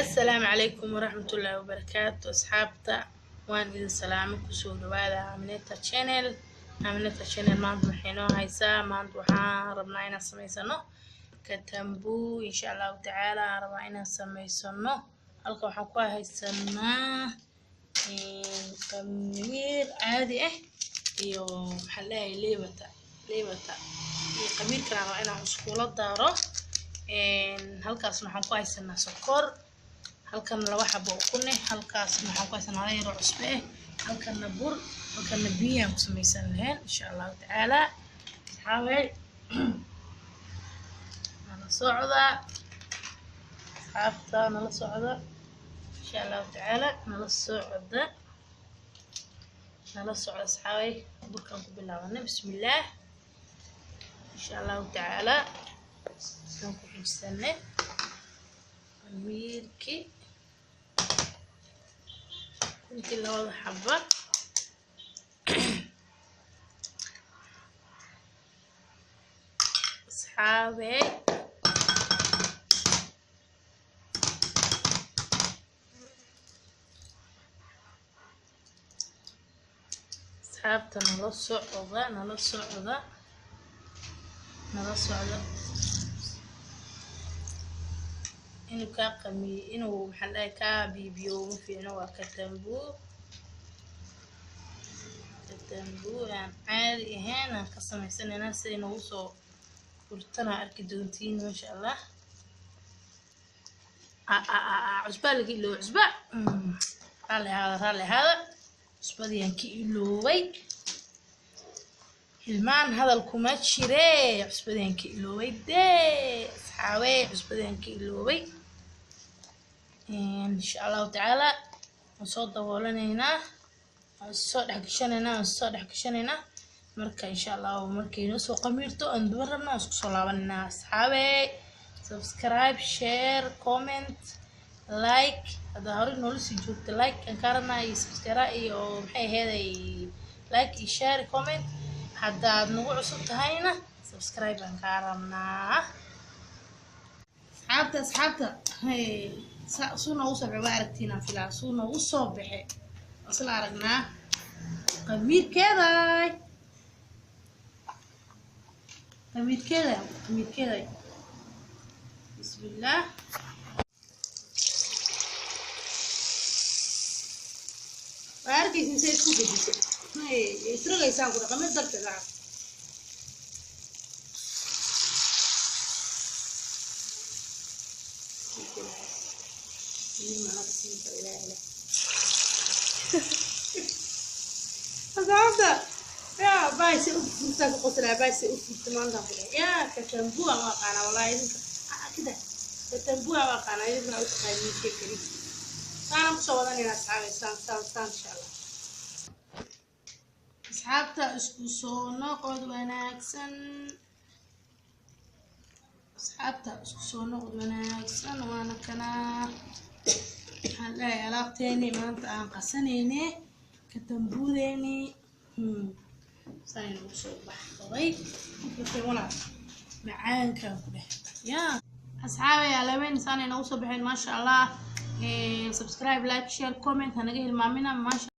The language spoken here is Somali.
السلام عليكم ورحمة الله وبركاته أصحابتا وان إذا سلامك وسود وهذا عملتها channel ما عندو حينو هايسا ما عندو حان ربنا إنا سميسانو كتنبو إن شاء الله تعالى ربنا إنا سميسانو هلقا وحان كوا هايسانا قمير عادي iyo waxa leeyahay leebata iyo qamiir kala waa inaan isku la daaro halkaas waxaan ku haysanaa sokor halkan laba xabo ukune halkaas waxaan ku haysanaa yar cusbe halkan bur halkan biyo aan ku sameeysan lahayn insha Allah taala xaway ana socda xafta nala socda insha Allah taala nala socda asxaabay burkan ku bilaabana bismillaah insha Allah taala aan ku xigsanay mirki intii laba xabba asxaabay حابة نلص عضا إنه كقمي إنه محلها كبيبيو مفينا وكتنبو يعني عادي هنا قسم حسن ناس ينوصو ورتنا أركدونتين ما شاء الله عزبال قيلو عزبال رالي هذا عصبديان كيلووي hilmaan hadalkuma jire cusbadeen ka iloobay asxaabe cusbadeen ka iloobay insha Allah taala soo daboolanayna soo dhaxgashanayna marka insha Allah markaynu soo qamiirto aan dubarna isku soo laabanayna asxaabe subscribe share comment like hada hore nolosii joogta like kan karana iyo subscribe iyo maxay heeday like iyo share comment hada nagu cusub tahayna subscribe aan ka rabnaa asxaabta hey suuna u soo aragtina filaa suuna u soo baxay asla aragnaa qamiirkeeda bismillah باركي سنسي سوبي هاي يسرق يساق رقم الضبط لا هذا يا بايسي أفضل قصلا بايسي أفضل تمان قبله يا كتنبوها ما قانا والله كده كتنبوها ما قانا يبغى أتخيل كذي أنا مصورة لنا أصحابي سان إن شاء الله أصحابتا اسكو سونا قد وناكسن وانا كنا هلا علاقتيني ما انت قسنيني كتنبوديني ساين وصوبح طيب كتبونا معان كان كده يا أصحابي على وين ساني نوصل بحين ما شاء الله سبسكرايب لايك شير كومنت هنجي المامنا ما شاء